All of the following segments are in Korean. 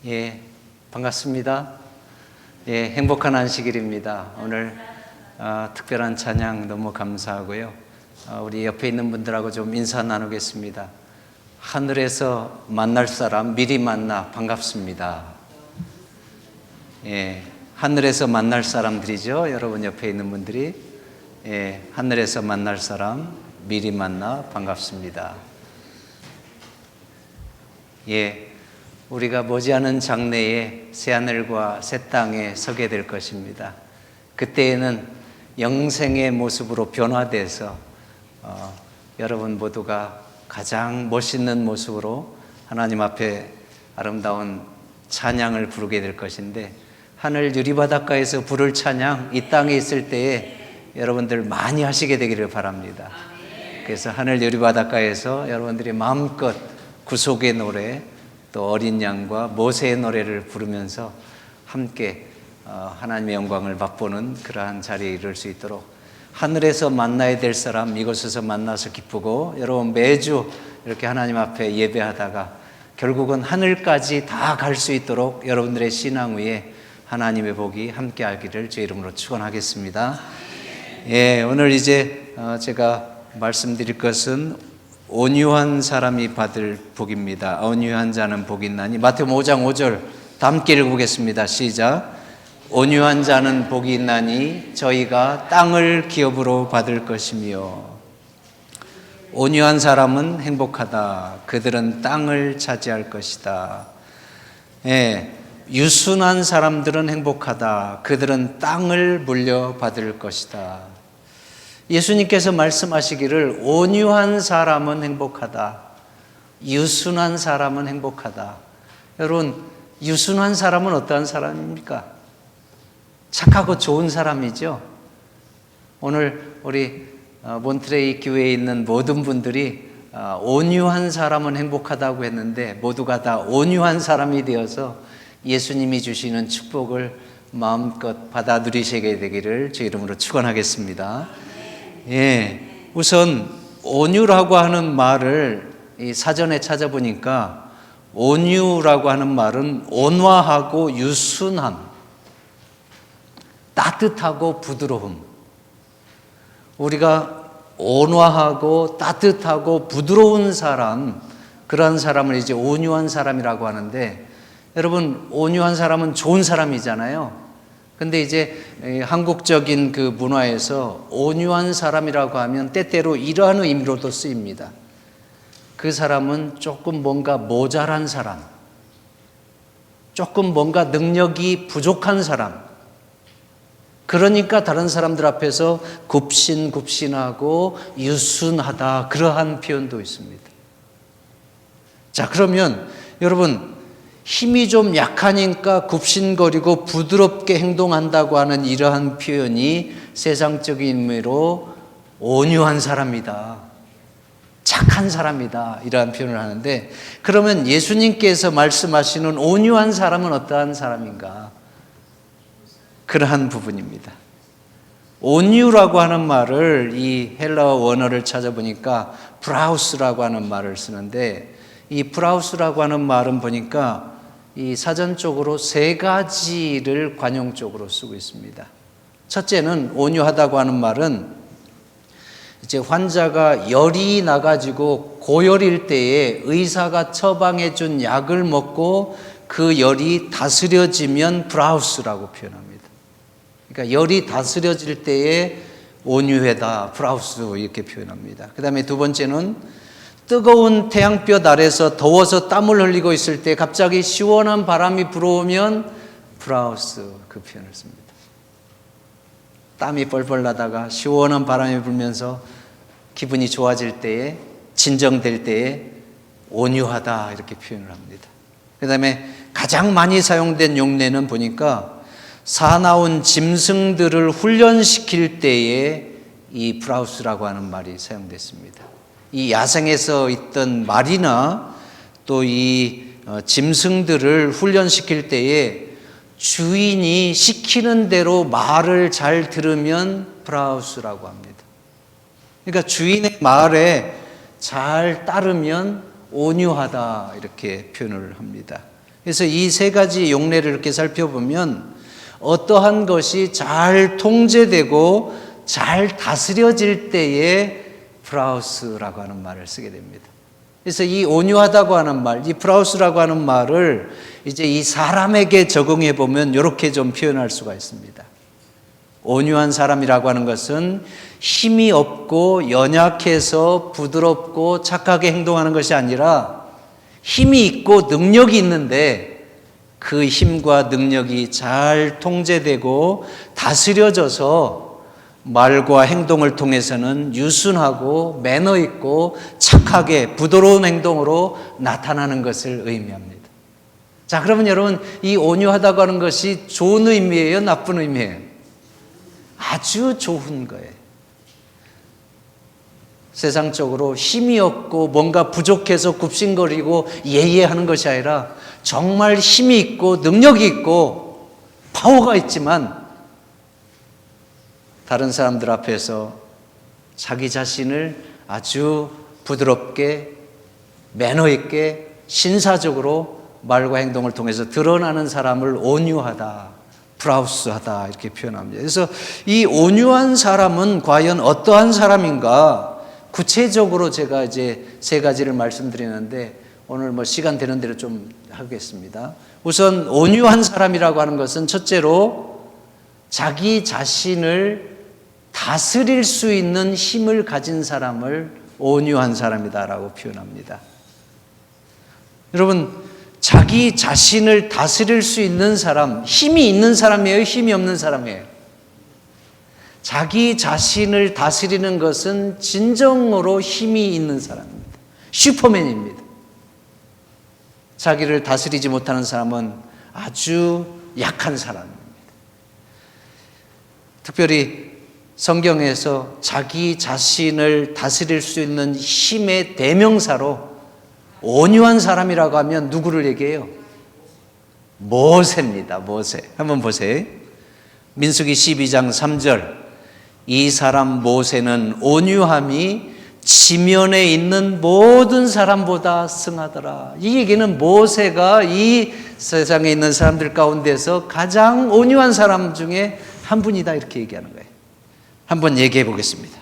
예, 반갑습니다. 예, 행복한 안식일입니다. 오늘 특별한 찬양 너무 감사하고요. 우리 옆에 있는 분들하고 좀 인사 나누겠습니다. 하늘에서 만날 사람 미리 만나 반갑습니다. 예, 하늘에서 만날 사람들이죠. 여러분 옆에 있는 분들이 하늘에서 만날 사람 미리 만나 반갑습니다. 예. 우리가 머지않은 장래에 새하늘과 새 땅에 서게 될 것입니다. 그때에는 영생의 모습으로 변화돼서 여러분 모두가 가장 멋있는 모습으로 하나님 앞에 아름다운 찬양을 부르게 될 것인데, 하늘 유리바닷가에서 부를 찬양 이 땅에 있을 때에 여러분들 많이 하시게 되기를 바랍니다. 그래서 하늘 유리바닷가에서 여러분들이 마음껏 구속의 노래, 또 어린 양과 모세의 노래를 부르면서 함께 하나님의 영광을 맛보는 그러한 자리에 이를 수 있도록, 하늘에서 만나야 될 사람 이곳에서 만나서 기쁘고, 여러분 매주 이렇게 하나님 앞에 예배하다가 결국은 하늘까지 다 갈 수 있도록 여러분들의 신앙 위에 하나님의 복이 함께 하기를 주의 이름으로 축원하겠습니다. 예, 오늘 이제 제가 말씀드릴 것은 온유한 사람이 받을 복입니다. 온유한 자는 복이 있나니. 마태복음 5장 5절 다 함께 읽어보겠습니다. 시작. 온유한 자는 복이 있나니 저희가 땅을 기업으로 받을 것이며, 온유한 사람은 행복하다. 그들은 땅을 차지할 것이다. 예, 유순한 사람들은 행복하다. 그들은 땅을 물려받을 것이다. 예수님께서 말씀하시기를 온유한 사람은 행복하다, 유순한 사람은 행복하다. 여러분, 유순한 사람은 어떠한 사람입니까? 착하고 좋은 사람이죠. 오늘 우리 몬트레이 교회에 있는 모든 분들이 온유한 사람은 행복하다고 했는데, 모두가 다 온유한 사람이 되어서 예수님이 주시는 축복을 마음껏 받아 누리시게 되기를 주 이름으로 축원하겠습니다. 예, 우선 온유라고 하는 말을 이 사전에 찾아보니까, 온유라고 하는 말은 온화하고 유순함, 따뜻하고 부드러움. 우리가 온화하고 따뜻하고 부드러운 사람, 그런 사람을 이제 온유한 사람이라고 하는데, 여러분 온유한 사람은 좋은 사람이잖아요. 근데 이제 한국적인 그 문화에서 온유한 사람이라고 하면 때때로 이러한 의미로도 쓰입니다. 그 사람은 조금 뭔가 모자란 사람, 조금 뭔가 능력이 부족한 사람, 그러니까 다른 사람들 앞에서 굽신굽신하고 유순하다, 그러한 표현도 있습니다. 자, 그러면 여러분, 힘이 좀 약하니까 굽신거리고 부드럽게 행동한다고 하는 이러한 표현이 세상적인 의미로 온유한 사람이다, 착한 사람이다, 이러한 표현을 하는데, 그러면 예수님께서 말씀하시는 온유한 사람은 어떠한 사람인가? 그러한 부분입니다. 온유라고 하는 말을 이 헬라어 원어를 찾아보니까 브라우스라고 하는 말을 쓰는데, 이 브라우스라고 하는 말은 보니까 이 사전적으로 세 가지를 관용적으로 쓰고 있습니다. 첫째는, 온유하다고 하는 말은 이제 환자가 열이 나가지고 고열일 때에 의사가 처방해 준 약을 먹고 그 열이 다스려지면 브라우스라고 표현합니다. 그러니까 열이 다스려질 때에 온유하다, 브라우스, 이렇게 표현합니다. 그 다음에 두 번째는, 뜨거운 태양볕 아래서 더워서 땀을 흘리고 있을 때 갑자기 시원한 바람이 불어오면 브라우스, 그 표현을 씁니다. 땀이 뻘뻘 나다가 시원한 바람이 불면서 기분이 좋아질 때에, 진정될 때에 온유하다, 이렇게 표현을 합니다. 그 다음에 가장 많이 사용된 용례는 보니까 사나운 짐승들을 훈련시킬 때에 이 브라우스라고 하는 말이 사용됐습니다. 이 야생에서 있던 말이나 또 이 짐승들을 훈련시킬 때에 주인이 시키는 대로 말을 잘 들으면 브라우스라고 합니다. 그러니까 주인의 말에 잘 따르면 온유하다, 이렇게 표현을 합니다. 그래서 이 세 가지 용례를 이렇게 살펴보면 어떠한 것이 잘 통제되고 잘 다스려질 때에 프라우스라고 하는 말을 쓰게 됩니다. 그래서 이 온유하다고 하는 말, 이 프라우스라고 하는 말을 이제 이 사람에게 적용해 보면 이렇게 좀 표현할 수가 있습니다. 온유한 사람이라고 하는 것은 힘이 없고 연약해서 부드럽고 착하게 행동하는 것이 아니라 힘이 있고 능력이 있는데 그 힘과 능력이 잘 통제되고 다스려져서 말과 행동을 통해서는 유순하고 매너 있고 착하게 부드러운 행동으로 나타나는 것을 의미합니다. 자, 그러면 여러분, 이 온유하다고 하는 것이 좋은 의미예요? 나쁜 의미예요? 아주 좋은 거예요. 세상적으로 힘이 없고 뭔가 부족해서 굽신거리고 예예하는 것이 아니라 정말 힘이 있고 능력이 있고 파워가 있지만 다른 사람들 앞에서 자기 자신을 아주 부드럽게 매너 있게 신사적으로 말과 행동을 통해서 드러나는 사람을 온유하다, 프라우스하다 이렇게 표현합니다. 그래서 이 온유한 사람은 과연 어떠한 사람인가? 구체적으로 제가 이제 세 가지를 말씀드리는데 오늘 뭐 시간 되는 대로 좀 하겠습니다. 우선 온유한 사람이라고 하는 것은 첫째로 자기 자신을 다스릴 수 있는 힘을 가진 사람을 온유한 사람이다라고 표현합니다. 여러분, 자기 자신을 다스릴 수 있는 사람, 힘이 있는 사람이에요? 힘이 없는 사람이에요? 자기 자신을 다스리는 것은 진정으로 힘이 있는 사람입니다. 슈퍼맨입니다. 자기를 다스리지 못하는 사람은 아주 약한 사람입니다. 특별히 성경에서 자기 자신을 다스릴 수 있는 힘의 대명사로 온유한 사람이라고 하면 누구를 얘기해요? 모세입니다. 모세. 한번 보세요. 민수기 12장 3절. 이 사람 모세는 온유함이 지면에 있는 모든 사람보다 승하더라. 이 얘기는 모세가 이 세상에 있는 사람들 가운데서 가장 온유한 사람 중에 한 분이다 이렇게 얘기하는 거예요. 한번 얘기해 보겠습니다.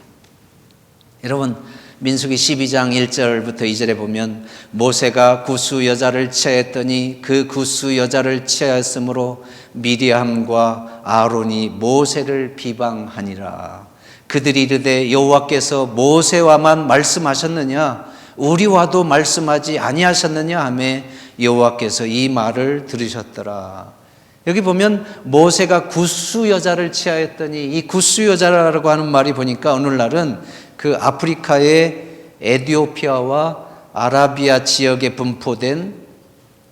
여러분, 민수기 12장 1절부터 2절에 보면 모세가 구스 여자를 취하였더니 그 구스 여자를 취하였으므로 미리암과 아론이 모세를 비방하니라. 그들이 이르되 여호와께서 모세와만 말씀하셨느냐 우리와도 말씀하지 아니하셨느냐 하매 여호와께서 이 말을 들으셨더라. 여기 보면 모세가 구스 여자를 취하였더니 이 구스 여자라고 하는 말이 보니까 오늘날은 그 아프리카의 에티오피아와 아라비아 지역에 분포된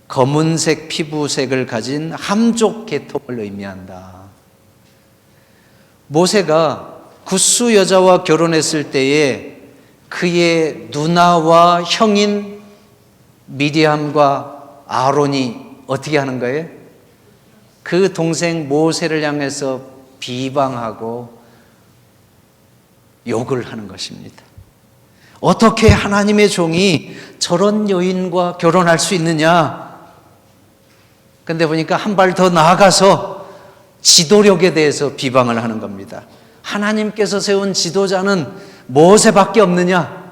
검은색 피부색을 가진 함족 계통을 의미한다. 모세가 구스 여자와 결혼했을 때에 그의 누나와 형인 미리암과 아론이 어떻게 하는 거예요? 그 동생 모세를 향해서 비방하고 욕을 하는 것입니다. 어떻게 하나님의 종이 저런 여인과 결혼할 수 있느냐? 근데 보니까 한 발 더 나아가서 지도력에 대해서 비방을 하는 겁니다. 하나님께서 세운 지도자는 모세밖에 없느냐?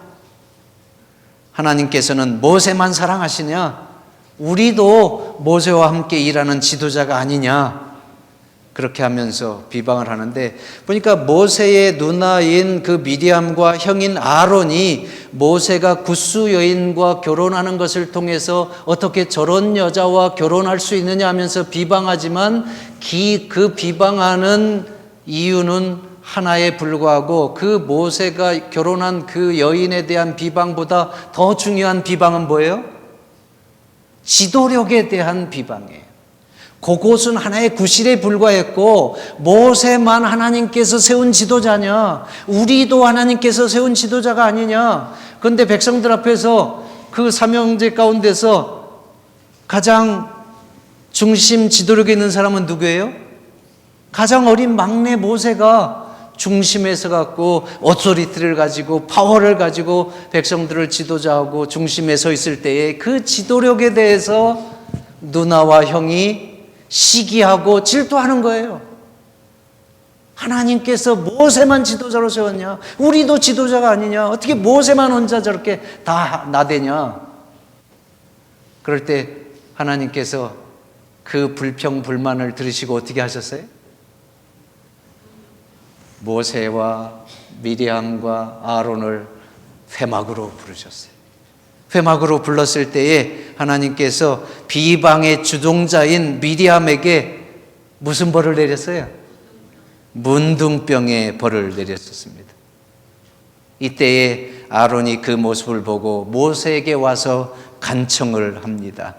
하나님께서는 모세만 사랑하시냐? 우리도 모세와 함께 일하는 지도자가 아니냐? 그렇게 하면서 비방을 하는데 보니까 모세의 누나인 그 미디암과 형인 아론이 모세가 구스 여인과 결혼하는 것을 통해서 어떻게 저런 여자와 결혼할 수 있느냐 하면서 비방하지만 그 비방하는 이유는 하나에 불과하고 그 모세가 결혼한 그 여인에 대한 비방보다 더 중요한 비방은 뭐예요? 지도력에 대한 비방이에요. 그것은 하나의 구실에 불과했고 모세만 하나님께서 세운 지도자냐? 우리도 하나님께서 세운 지도자가 아니냐? 그런데 백성들 앞에서 그 삼형제 가운데서 가장 중심 지도력에 있는 사람은 누구예요? 가장 어린 막내 모세가 중심에 서갖고 오토리티를 가지고 파워를 가지고 백성들을 지도자하고 중심에 서 있을 때에 그 지도력에 대해서 누나와 형이 시기하고 질투하는 거예요. 하나님께서 모세만 지도자로 세웠냐? 우리도 지도자가 아니냐? 어떻게 모세만 혼자 저렇게 다 나대냐? 그럴 때 하나님께서 그 불평 불만을 들으시고 어떻게 하셨어요? 모세와 미리암과 아론을 회막으로 부르셨어요. 회막으로 불렀을 때에 하나님께서 비방의 주동자인 미리암에게 무슨 벌을 내렸어요? 문둥병의 벌을 내렸었습니다. 이때에 아론이 그 모습을 보고 모세에게 와서 간청을 합니다.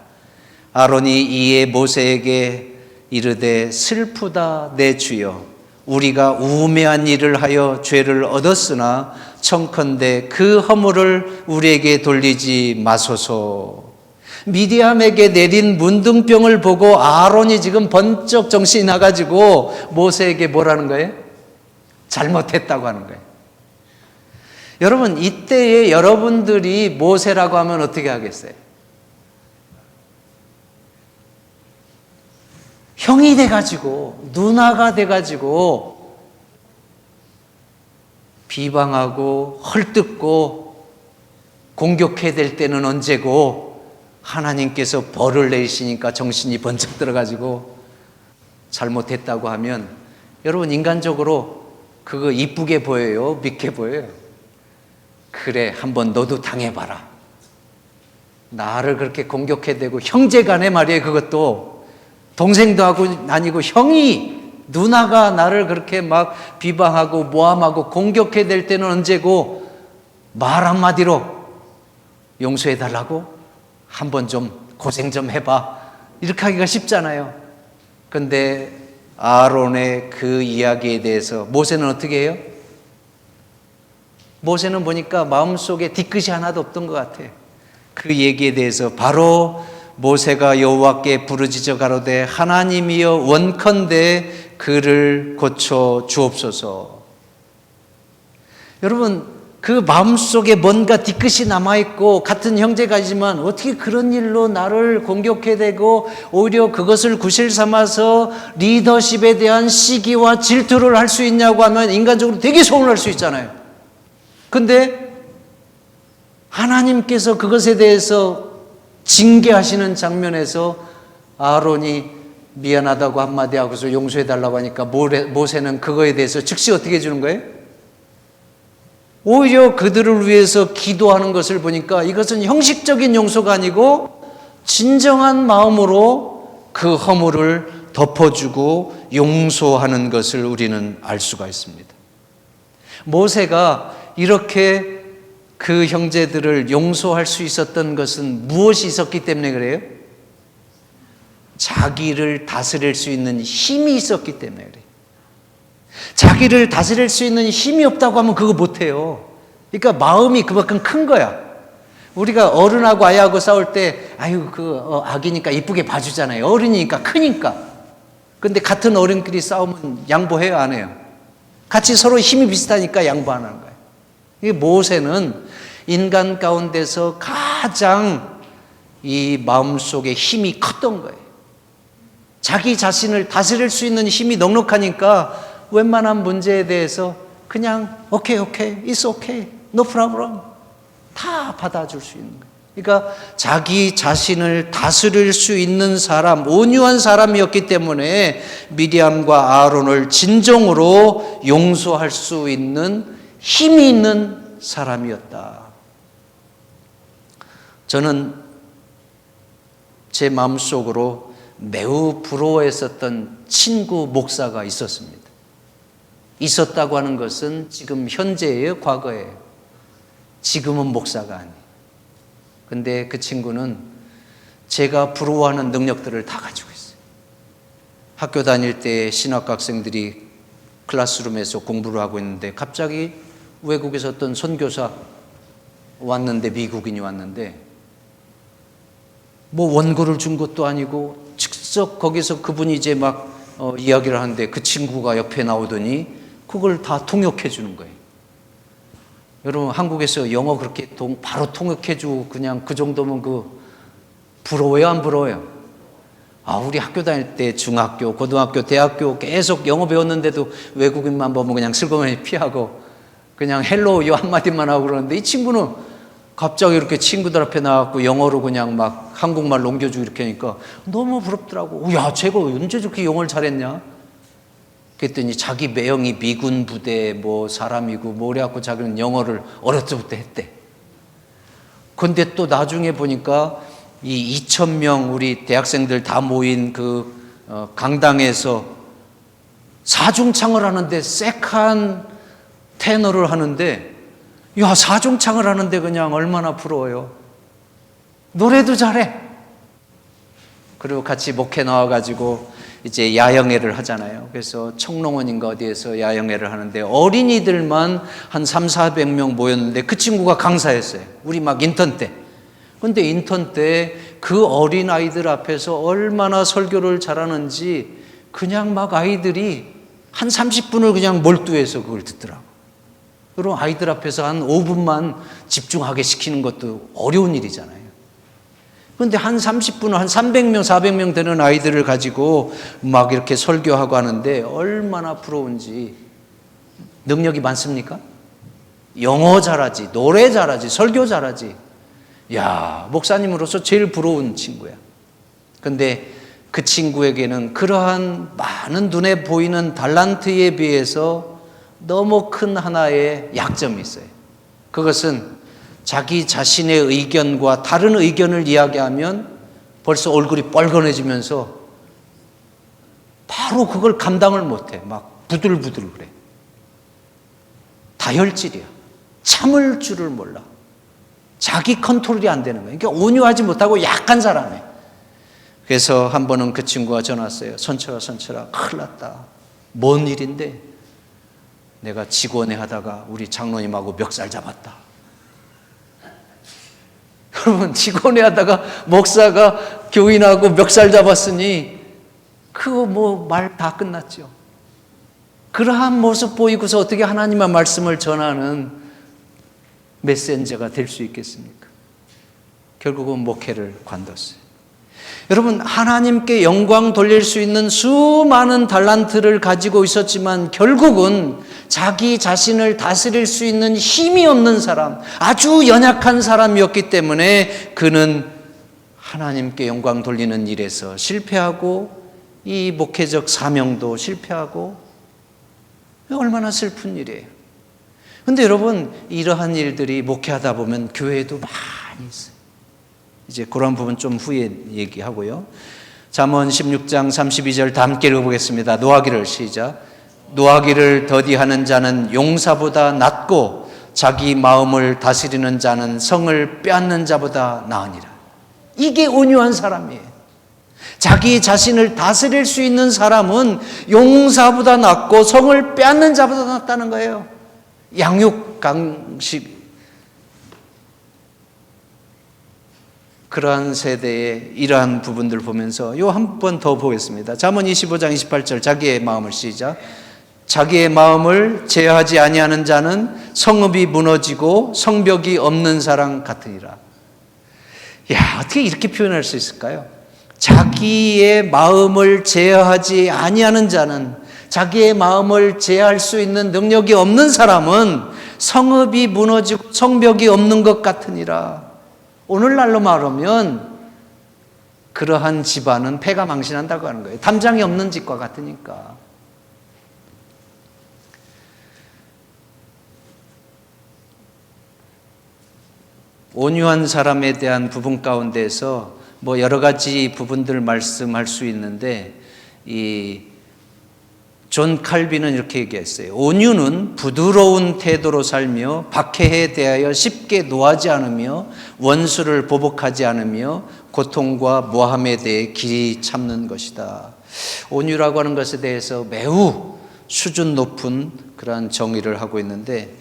아론이 이에 모세에게 이르되 슬프다 내 주여, 우리가 우매한 일을 하여 죄를 얻었으나 청컨대 그 허물을 우리에게 돌리지 마소서. 미디암에게 내린 문둥병을 보고 아론이 지금 번쩍 정신이 나가지고 모세에게 뭐라는 거예요? 잘못했다고 하는 거예요. 여러분, 이때에 여러분들이 모세라고 하면 어떻게 하겠어요? 형이 돼가지고, 누나가 돼가지고 비방하고 헐뜯고 공격해야 될 때는 언제고, 하나님께서 벌을 내리시니까 정신이 번쩍 들어가지고 잘못했다고 하면, 여러분, 인간적으로 그거 이쁘게 보여요? 믿게 보여요? 그래, 한번 너도 당해봐라. 나를 그렇게 공격해대고, 형제간에 말이에요. 그것도 동생도 아니고 형이, 누나가 나를 그렇게 막 비방하고 모함하고 공격해댈 때는 언제고, 말 한마디로 용서해달라고? 한번 좀 고생 좀 해봐. 이렇게 하기가 쉽잖아요. 근데 아론의 그 이야기에 대해서 모세는 어떻게 해요? 모세는 보니까 마음속에 뒤끝이 하나도 없던 것 같아. 그 얘기에 대해서 바로 모세가 여호와께 부르짖어 가로되 하나님이여 원컨대 그를 고쳐 주옵소서. 여러분, 그 마음속에 뭔가 뒤끝이 남아있고 같은 형제가지만 어떻게 그런 일로 나를 공격해대고 오히려 그것을 구실 삼아서 리더십에 대한 시기와 질투를 할 수 있냐고 하면 인간적으로 되게 서운할 수 있잖아요. 근데 하나님께서 그것에 대해서 징계하시는 장면에서 아론이 미안하다고 한마디 하고서 용서해달라고 하니까 모세는 그거에 대해서 즉시 어떻게 해주는 거예요? 오히려 그들을 위해서 기도하는 것을 보니까 이것은 형식적인 용서가 아니고 진정한 마음으로 그 허물을 덮어주고 용서하는 것을 우리는 알 수가 있습니다. 모세가 이렇게 그 형제들을 용서할 수 있었던 것은 무엇이 있었기 때문에 그래요? 자기를 다스릴 수 있는 힘이 있었기 때문에 그래요. 자기를 다스릴 수 있는 힘이 없다고 하면 그거 못해요. 그러니까 마음이 그만큼 큰 거야. 우리가 어른하고 아이하고 싸울 때 아유 아기니까 이쁘게 봐주잖아요. 어른이니까 크니까. 근데 같은 어른끼리 싸우면 양보해요, 안 해요? 같이 서로 힘이 비슷하니까 양보 안 하는 거예요. 이 모세는 인간 가운데서 가장 이 마음속에 힘이 컸던 거예요. 자기 자신을 다스릴 수 있는 힘이 넉넉하니까 웬만한 문제에 대해서 그냥 오케이, it's okay, no problem 다 받아줄 수 있는 거예요. 그러니까 자기 자신을 다스릴 수 있는 사람, 온유한 사람이었기 때문에 미디암과 아론을 진정으로 용서할 수 있는 힘이 있는 사람이었다. 저는 제 마음속으로 매우 부러워했었던 친구 목사가 있었습니다. 있었다고 하는 것은 지금 현재예요, 과거예요? 지금은 목사가 아니에요. 근데 그 친구는 제가 부러워하는 능력들을 다 가지고 있어요. 학교 다닐 때 신학과 학생들이 클래스룸에서 공부를 하고 있는데 갑자기 외국에서 어떤 선교사 왔는데, 미국인이 왔는데 뭐 원고를 준 것도 아니고 직접 거기서 그분이 이제 막 이야기를 하는데 그 친구가 옆에 나오더니 그걸 다 통역해 주는 거예요. 여러분, 한국에서 영어 그렇게 바로 통역해 주고 그냥 그 정도면 그 부러워요, 안 부러워요? 우리 학교 다닐 때 중학교, 고등학교, 대학교 계속 영어 배웠는데도 외국인만 보면 그냥 슬그머니 피하고 그냥 헬로우 한마디만 하고 그러는데, 이 친구는 갑자기 이렇게 친구들 앞에 나와갖고 영어로 그냥 막 한국말 옮겨주고 이렇게 하니까 너무 부럽더라고. 야, 쟤가 언제 저렇게 영어를 잘했냐? 그랬더니 자기 매형이 미군 부대 뭐 사람이고 뭐 그래갖고 자기는 영어를 어렸을 때부터 했대. 근데 또 나중에 보니까 이 2,000명 우리 대학생들 다 모인 그 강당에서 사중창을 하는데 세컨 테너를 하는데, 야, 사중창을 하는데 그냥 얼마나 부러워요. 노래도 잘해. 그리고 같이 목회 나와가지고 이제 야영회를 하잖아요. 그래서 청롱원인가 어디에서 야영회를 하는데 어린이들만 한 300~400명 모였는데 그 친구가 강사였어요. 우리 막 인턴 때. 근데 인턴 때 그 어린 아이들 앞에서 얼마나 설교를 잘하는지 그냥 막 아이들이 한 30분을 그냥 몰두해서 그걸 듣더라고. 그럼 아이들 앞에서 한 5분만 집중하게 시키는 것도 어려운 일이잖아요. 그런데 한 30분을 한 300명, 400명 되는 아이들을 가지고 막 이렇게 설교하고 하는데 얼마나 부러운지. 능력이 많습니까? 영어 잘하지, 노래 잘하지, 설교 잘하지. 야, 목사님으로서 제일 부러운 친구야. 근데 그 친구에게는 그러한 많은 눈에 보이는 달란트에 비해서 너무 큰 하나의 약점이 있어요. 그것은 자기 자신의 의견과 다른 의견을 이야기하면 벌써 얼굴이 뻘건해지면서 바로 그걸 감당을 못해. 막 부들부들 그래. 다혈질이야. 참을 줄을 몰라. 자기 컨트롤이 안 되는 거예요. 그러니까 온유하지 못하고 약한 사람이에요. 그래서 한 번은 그 친구가 전화 왔어요. 선철아 큰일 났다. 뭔 일인데? 내가 직원회 하다가 우리 장로님하고 멱살 잡았다. 여러분, 직원회 하다가 목사가 교인하고 멱살 잡았으니 그거 뭐 말 다 끝났죠. 그러한 모습 보이고서 어떻게 하나님의 말씀을 전하는 메신저가 될 수 있겠습니까? 결국은 목회를 관뒀어요. 여러분, 하나님께 영광 돌릴 수 있는 수많은 달란트를 가지고 있었지만 결국은 자기 자신을 다스릴 수 있는 힘이 없는 사람, 아주 연약한 사람이었기 때문에 그는 하나님께 영광 돌리는 일에서 실패하고 이 목회적 사명도 실패하고, 얼마나 슬픈 일이에요. 근데 여러분, 이러한 일들이 목회하다 보면 교회에도 많이 있어요. 이제 그런 부분 좀 후에 얘기하고요. 잠언 16장 32절 다 함께 읽어보겠습니다. 노하기를 시작. 노하기를 더디하는 자는 용사보다 낫고 자기 마음을 다스리는 자는 성을 빼앗는 자보다 나으니라. 이게 온유한 사람이에요. 자기 자신을 다스릴 수 있는 사람은 용사보다 낫고 성을 빼앗는 자보다 낫다는 거예요. 양육 강식, 그러한 세대의 이러한 부분들 보면서 요 한 번 더 보겠습니다. 잠언 25장 28절 자기의 마음을 시작. 자기의 마음을 제어하지 아니하는 자는 성읍이 무너지고 성벽이 없는 사람 같으니라. 야, 어떻게 이렇게 표현할 수 있을까요? 자기의 마음을 제어하지 아니하는 자는, 자기의 마음을 제어할 수 있는 능력이 없는 사람은 성읍이 무너지고 성벽이 없는 것 같으니라. 오늘날로 말하면 그러한 집안은 폐가 망신한다고 하는 거예요. 담장이 없는 집과 같으니까. 온유한 사람에 대한 부분 가운데서 뭐 여러 가지 부분들 말씀할 수 있는데, 존 칼빈은 이렇게 얘기했어요. 온유는 부드러운 태도로 살며 박해에 대하여 쉽게 노하지 않으며 원수를 보복하지 않으며 고통과 모함에 대해 길이 참는 것이다. 온유라고 하는 것에 대해서 매우 수준 높은 그러한 정의를 하고 있는데,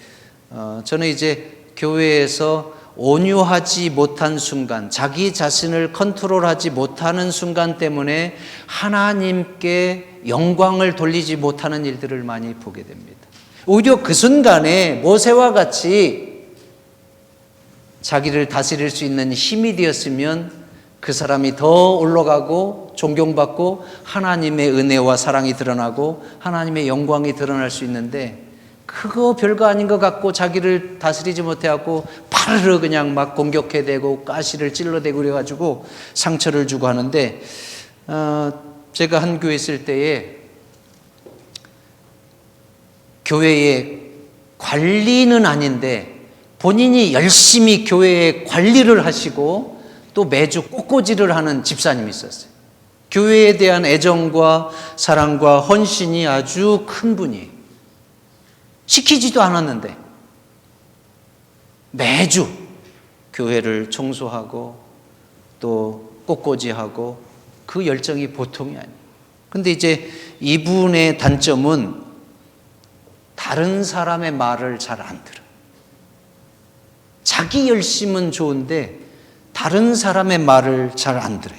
저는 이제 교회에서 온유하지 못한 순간, 자기 자신을 컨트롤하지 못하는 순간 때문에 하나님께 영광을 돌리지 못하는 일들을 많이 보게 됩니다. 오히려 그 순간에 모세와 같이 자기를 다스릴 수 있는 힘이 되었으면 그 사람이 더 올라가고 존경받고 하나님의 은혜와 사랑이 드러나고 하나님의 영광이 드러날 수 있는데, 그거 별거 아닌 것 같고 자기를 다스리지 못해갖고 파르르 그냥 막 공격해대고 가시를 찔러대고 그래가지고 상처를 주고 하는데, 제가 한 교회 있을 때에 교회의 관리는 아닌데 본인이 열심히 교회의 관리를 하시고 또 매주 꽃꽂이를 하는 집사님이 있었어요. 교회에 대한 애정과 사랑과 헌신이 아주 큰 분이에요. 시키지도 않았는데 매주 교회를 청소하고 또 꽃꽂이하고 그 열정이 보통이 아니에요. 근데 이제 이분의 단점은 다른 사람의 말을 잘 안 들어요. 자기 열심은 좋은데 다른 사람의 말을 잘 안 들어요.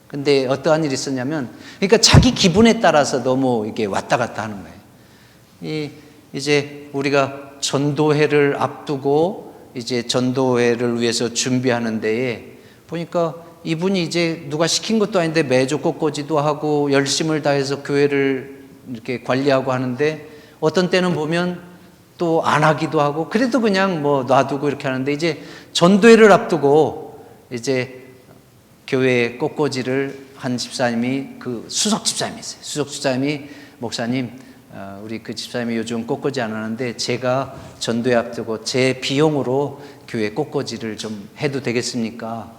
근데 어떠한 일이 있었냐면, 그러니까 자기 기분에 따라서 너무 이게 왔다 갔다 하는 거예요. 이제 우리가 전도회를 앞두고 이제 전도회를 위해서 준비하는 데에 보니까 이분이 이제 누가 시킨 것도 아닌데 매주 꽃꽂이도 하고 열심을 다해서 교회를 이렇게 관리하고 하는데, 어떤 때는 보면 또 안 하기도 하고 그래도 그냥 뭐 놔두고 이렇게 하는데, 이제 전도회를 앞두고 이제 교회에 꽃꽂이를 한 집사님이, 그 수석 집사님이 있어요. 수석 집사님이, 목사님, 우리 그 집사님이 요즘 꽃꽂이 안 하는데 제가 전도회 앞두고 제 비용으로 교회 꽃꽂이를 좀 해도 되겠습니까?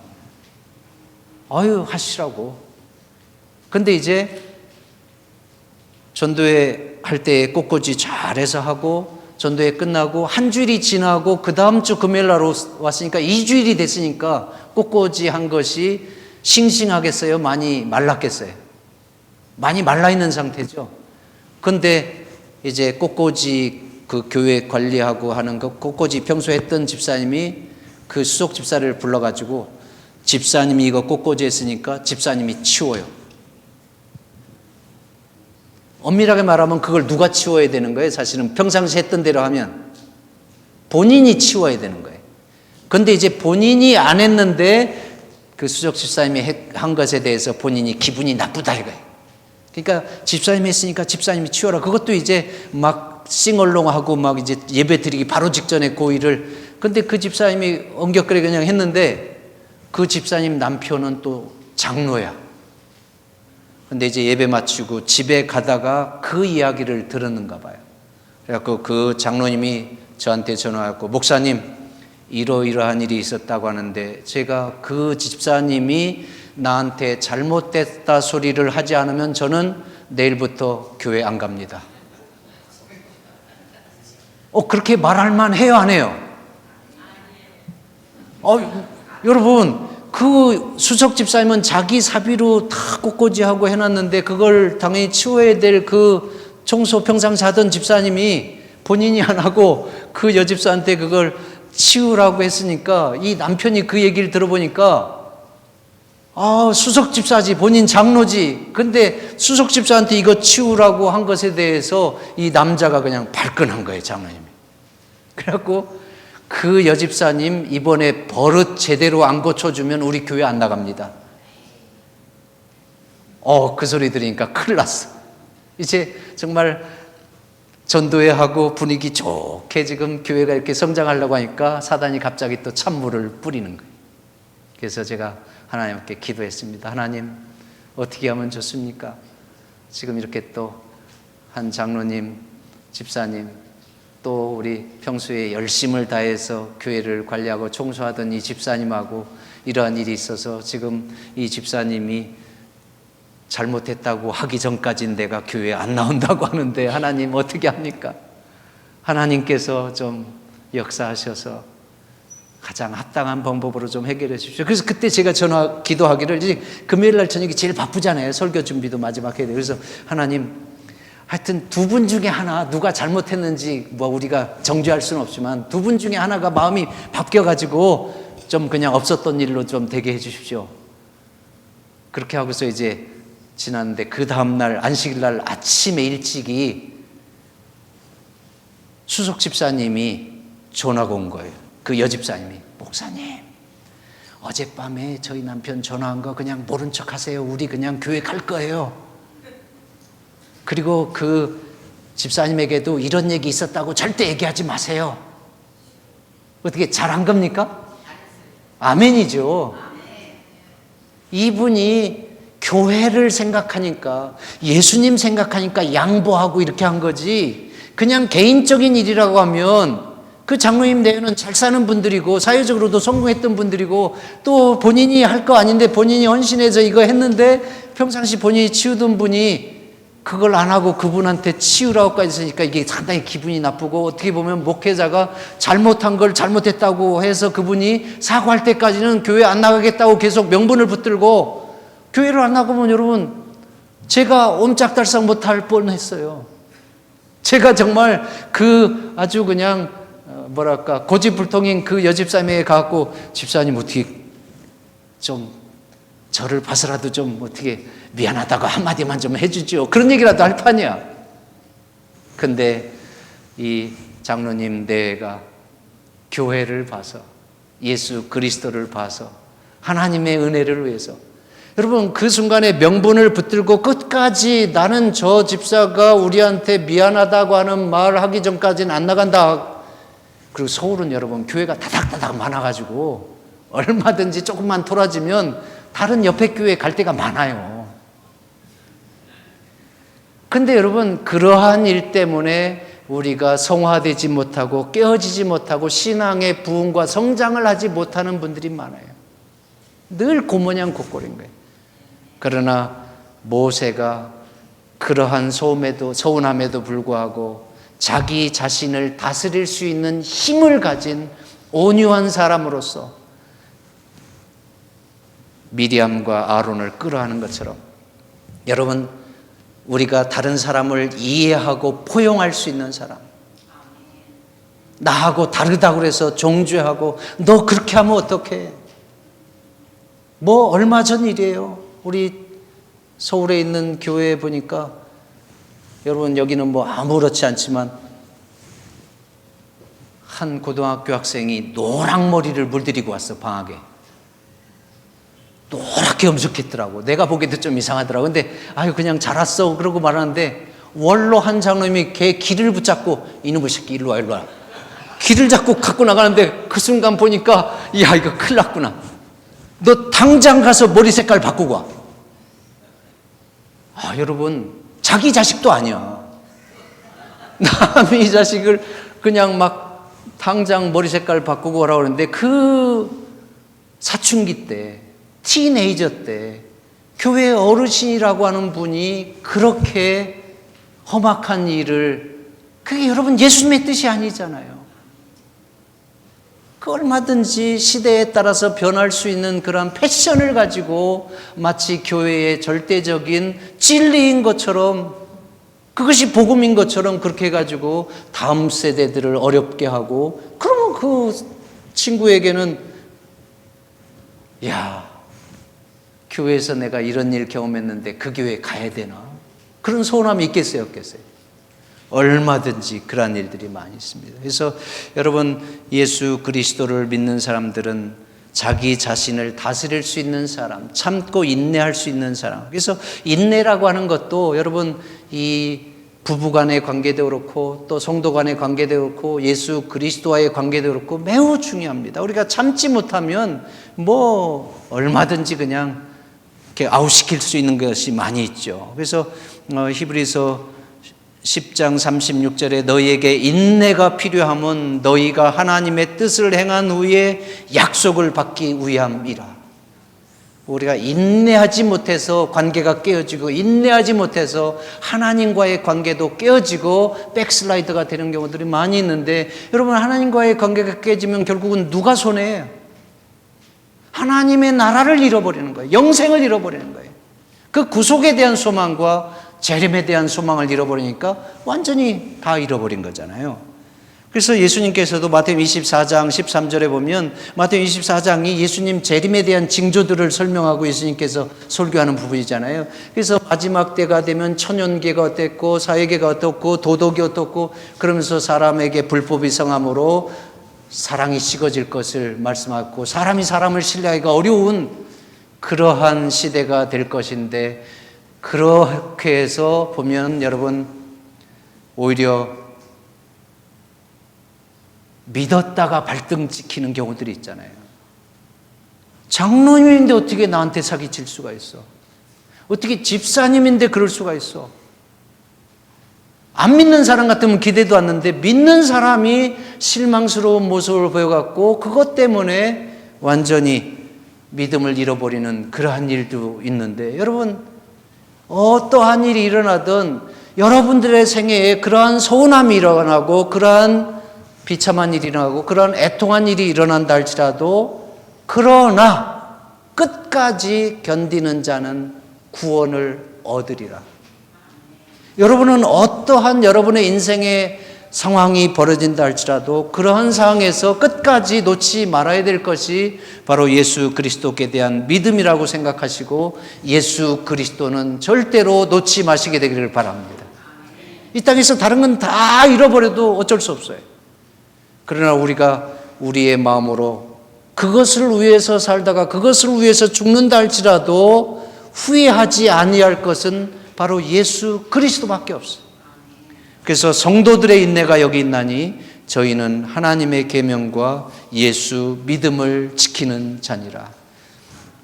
아유, 하시라고. 근데 이제 전도회 할 때 꽃꽂이 잘해서 하고 전도회 끝나고 한 주일이 지나고 그 다음 주 금요일 날 왔으니까 2주일이 됐으니까 꽃꽂이 한 것이 싱싱하겠어요? 많이 말랐겠어요? 많이 말라 있는 상태죠. 근데 이제 꽃꽂이 그 교회 관리하고 하는 거 꽃꽂이 평소에 했던 집사님이 그 수석 집사를 불러가지고, 집사님이 이거 꽃꽂이 했으니까 집사님이 치워요. 엄밀하게 말하면 그걸 누가 치워야 되는 거예요? 사실은 평상시 했던 대로 하면 본인이 치워야 되는 거예요. 근데 이제 본인이 안 했는데 그 수석 집사님이 한 것에 대해서 본인이 기분이 나쁘다 이거예요. 그러니까 집사님이 했으니까 집사님이 치워라. 그것도 이제 막 싱얼롱하고 막 이제 예배 드리기 바로 직전에 그 일을. 근데 그 집사님이 엉격거리 그냥 했는데 그 집사님 남편은 또 장로야. 근데 이제 예배 마치고 집에 가다가 그 이야기를 들었는가 봐요. 그래갖고 그 장로님이 저한테 전화했고, 목사님, 이러이러한 일이 있었다고 하는데 제가 그 집사님이 나한테 잘못됐다 소리를 하지 않으면 저는 내일부터 교회 안 갑니다. 그렇게 말할 만 해요, 안 해요? 여러분, 그 수석 집사님은 자기 사비로 다 꽃꽂이하고 해놨는데 그걸 당연히 치워야 될 그 청소 평상시 하던 집사님이 본인이 안 하고 그 여집사한테 그걸 치우라고 했으니까, 이 남편이 그 얘기를 들어보니까 수석 집사지, 본인 장로지. 근데 수석 집사한테 이거 치우라고 한 것에 대해서 이 남자가 그냥 발끈한 거예요, 장로님이. 그래갖고 그 여집사님 이번에 버릇 제대로 안 고쳐주면 우리 교회 안 나갑니다. 그 소리 들으니까 큰일 났어. 이제 정말 전도회하고 분위기 좋게 지금 교회가 이렇게 성장하려고 하니까 사단이 갑자기 또 찬물을 뿌리는 거예요. 그래서 제가 하나님께 기도했습니다. 하나님, 어떻게 하면 좋습니까? 지금 이렇게 또 한 장로님, 집사님, 또 우리 평소에 열심을 다해서 교회를 관리하고 청소하던 이 집사님하고 이러한 일이 있어서 지금 이 집사님이 잘못했다고 하기 전까지는 내가 교회에 안 나온다고 하는데, 하나님 어떻게 합니까? 하나님께서 좀 역사하셔서 가장 합당한 방법으로 좀 해결해 주십시오. 그래서 그때 제가 기도하기를, 이제 금요일 날 저녁이 제일 바쁘잖아요. 설교 준비도 마지막 해야 돼요. 그래서 하나님, 하여튼 두 분 중에 하나, 누가 잘못했는지 뭐 우리가 정죄할 수는 없지만 두 분 중에 하나가 마음이 바뀌어가지고 좀 그냥 없었던 일로 좀 되게 해주십시오. 그렇게 하고서 이제 지났는데, 그 다음날 안식일날 아침에 일찍이 수석 집사님이 전화가 온 거예요. 그 여집사님이, 목사님, 어젯밤에 저희 남편 전화한 거 그냥 모른 척 하세요. 우리 그냥 교회 갈 거예요. 그리고 그 집사님에게도 이런 얘기 있었다고 절대 얘기하지 마세요. 어떻게 잘한 겁니까? 아멘이죠. 이분이 교회를 생각하니까, 예수님 생각하니까 양보하고 이렇게 한 거지, 그냥 개인적인 일이라고 하면 그 장로님 내에는 잘 사는 분들이고 사회적으로도 성공했던 분들이고 또 본인이 할 거 아닌데 본인이 헌신해서 이거 했는데 평상시 본인이 치우던 분이 그걸 안 하고 그분한테 치우라고까지 했으니까 이게 상당히 기분이 나쁘고, 어떻게 보면 목회자가 잘못한 걸 잘못했다고 해서 그분이 사과할 때까지는 교회 안 나가겠다고 계속 명분을 붙들고, 교회를 안 나가면 여러분 제가 옴짝달싹 못할 뻔했어요. 제가 정말 그 아주 그냥 뭐랄까 고집불통인 그 여집사님에게 가갖고, 집사님 어떻게 좀 저를 봐서라도 좀 어떻게 미안하다고 한마디만 좀 해주죠. 그런 얘기라도 할 판이야. 근데 이 장로님 내가 교회를 봐서, 예수 그리스도를 봐서, 하나님의 은혜를 위해서, 여러분 그 순간에 명분을 붙들고 끝까지 나는 저 집사가 우리한테 미안하다고 하는 말 하기 전까지는 안 나간다. 그리고 서울은 여러분 교회가 다닥다닥 많아가지고 얼마든지 조금만 돌아지면 다른 옆에 교회 갈 데가 많아요. 근데 여러분 그러한 일 때문에 우리가 성화되지 못하고 깨어지지 못하고 신앙의 부흥과 성장을 하지 못하는 분들이 많아요. 늘 고모냥 곱골인 거예요. 그러나 모세가 그러한 서운함에도 불구하고 자기 자신을 다스릴 수 있는 힘을 가진 온유한 사람으로서 미리암과 아론을 끌어안은 것처럼, 여러분 우리가 다른 사람을 이해하고 포용할 수 있는 사람, 나하고 다르다고 해서 정죄하고 너 그렇게 하면 어떡해. 뭐 얼마 전 일이에요. 우리 서울에 있는 교회에 보니까, 여러분 여기는 뭐 아무렇지 않지만 한 고등학교 학생이 노랑머리를 물들이고 왔어. 방학에 노랗게 염색했더라고. 내가 보기에도 좀 이상하더라고. 근데 아유 그냥 자랐어 그러고 말하는데, 원로 한 장로님이 걔 길을 붙잡고, 이놈의 새끼 일로 와 일로 와, 길을 잡고 갖고 나가는데 그 순간 보니까 야 이거 큰일 났구나. 너 당장 가서 머리 색깔 바꾸고 와. 아 여러분 자기 자식도 아니야. 남이 자식을 그냥 막 당장 머리 색깔 바꾸고 오라고 그러는데, 그 사춘기 때 티네이저 때 교회 어르신이라고 하는 분이 그렇게 험악한 일을, 그게 여러분 예수님의 뜻이 아니잖아요. 그 얼마든지 시대에 따라서 변할 수 있는 그런 패션을 가지고 마치 교회의 절대적인 진리인 것처럼, 그것이 복음인 것처럼 그렇게 해가지고 다음 세대들을 어렵게 하고, 그러면 그 친구에게는 야 교회에서 내가 이런 일 경험했는데 그 교회 가야 되나? 그런 서운함이 있겠어요, 없겠어요? 얼마든지 그러한 일들이 많이 있습니다. 그래서 여러분 예수 그리스도를 믿는 사람들은 자기 자신을 다스릴 수 있는 사람, 참고 인내할 수 있는 사람. 그래서 인내라고 하는 것도 여러분 이 부부간의 관계도 그렇고 또 성도 간의 관계도 그렇고 예수 그리스도와의 관계도 그렇고 매우 중요합니다. 우리가 참지 못하면 뭐 얼마든지 그냥 이렇게 아웃시킬 수 있는 것이 많이 있죠. 그래서 히브리서 10장 36절에 너희에게 인내가 필요함은 너희가 하나님의 뜻을 행한 후에 약속을 받기 위함이라. 우리가 인내하지 못해서 관계가 깨어지고, 인내하지 못해서 하나님과의 관계도 깨어지고 백슬라이드가 되는 경우들이 많이 있는데, 여러분 하나님과의 관계가 깨지면 결국은 누가 손해예요? 하나님의 나라를 잃어버리는 거예요. 영생을 잃어버리는 거예요. 그 구속에 대한 소망과 재림에 대한 소망을 잃어버리니까 완전히 다 잃어버린 거잖아요. 그래서 예수님께서도 마태복음 24장 13절에 보면, 마태복음 24장이 예수님 재림에 대한 징조들을 설명하고 예수님께서 설교하는 부분이잖아요. 그래서 마지막 때가 되면 천연계가 어땠고 사회계가 어떻고 도덕이 어떻고, 그러면서 사람에게 불법이 성함으로 사랑이 식어질 것을 말씀하고 사람이 사람을 신뢰하기가 어려운 그러한 시대가 될 것인데, 그렇게 해서 보면 여러분 오히려 믿었다가 발등 찍히는 경우들이 있잖아요. 장로님인데 어떻게 나한테 사기칠 수가 있어? 어떻게 집사님인데 그럴 수가 있어? 안 믿는 사람 같으면 기대도 않는데 믿는 사람이 실망스러운 모습을 보여갖고 그것 때문에 완전히 믿음을 잃어버리는 그러한 일도 있는데, 여러분 어떠한 일이 일어나든 여러분들의 생애에 그러한 서운함이 일어나고 그러한 비참한 일이 일어나고 그러한 애통한 일이 일어난다 할지라도, 그러나 끝까지 견디는 자는 구원을 얻으리라. 여러분은 어떠한 여러분의 인생의 상황이 벌어진다 할지라도 그러한 상황에서 끝까지 놓지 말아야 될 것이 바로 예수 그리스도께 대한 믿음이라고 생각하시고, 예수 그리스도는 절대로 놓지 마시게 되기를 바랍니다. 이 땅에서 다른 건 다 잃어버려도 어쩔 수 없어요. 그러나 우리가 우리의 마음으로 그것을 위해서 살다가 그것을 위해서 죽는다 할지라도 후회하지 아니할 것은 바로 예수 그리스도밖에 없어요. 그래서 성도들의 인내가 여기 있나니 저희는 하나님의 계명과 예수 믿음을 지키는 자니라.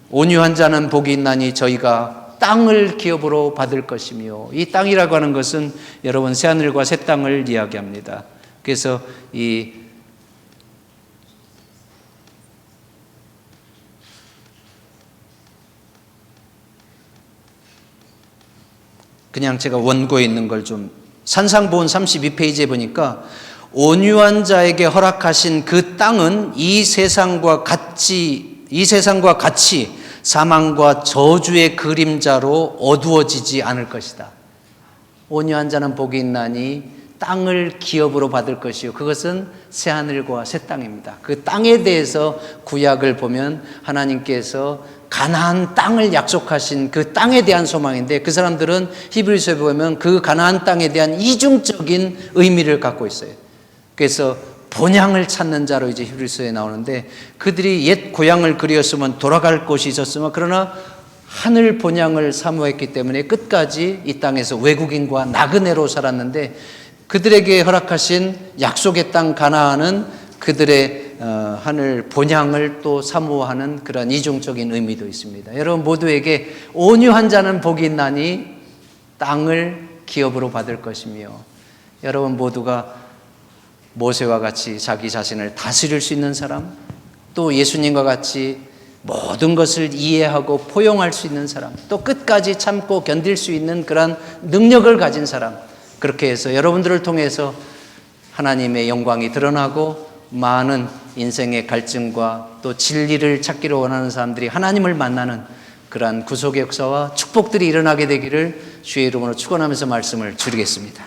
온유한 자는 복이 있나니 저희가 땅을 기업으로 받을 것이며, 이 땅이라고 하는 것은 여러분 새하늘과 새 땅을 이야기합니다. 그래서 그냥 제가 원고에 있는 걸 좀, 산상보훈 32페이지에 보니까 온유한 자에게 허락하신 그 땅은 이 세상과 같이 사망과 저주의 그림자로 어두워지지 않을 것이다. 온유한 자는 복이 있나니 땅을 기업으로 받을 것이요, 그것은 새하늘과 새 땅입니다. 그 땅에 대해서 구약을 보면 하나님께서 가나안 땅을 약속하신 그 땅에 대한 소망인데, 그 사람들은 히브리서에 보면 그 가나안 땅에 대한 이중적인 의미를 갖고 있어요. 그래서 본향을 찾는 자로 이제 히브리서에 나오는데, 그들이 옛 고향을 그리웠으면 돌아갈 곳이 있었으면, 그러나 하늘 본향을 사모했기 때문에 끝까지 이 땅에서 외국인과 나그네로 살았는데, 그들에게 허락하신 약속의 땅 가나안은 그들의 하늘 본향을 또 사모하는 그런 이중적인 의미도 있습니다. 여러분 모두에게 온유한 자는 복이 있나니 땅을 기업으로 받을 것이며, 여러분 모두가 모세와 같이 자기 자신을 다스릴 수 있는 사람, 또 예수님과 같이 모든 것을 이해하고 포용할 수 있는 사람, 또 끝까지 참고 견딜 수 있는 그런 능력을 가진 사람, 그렇게 해서 여러분들을 통해서 하나님의 영광이 드러나고 많은 인생의 갈증과 또 진리를 찾기를 원하는 사람들이 하나님을 만나는 그러한 구속의 역사와 축복들이 일어나게 되기를 주의 이름으로 축원하면서 말씀을 드리겠습니다.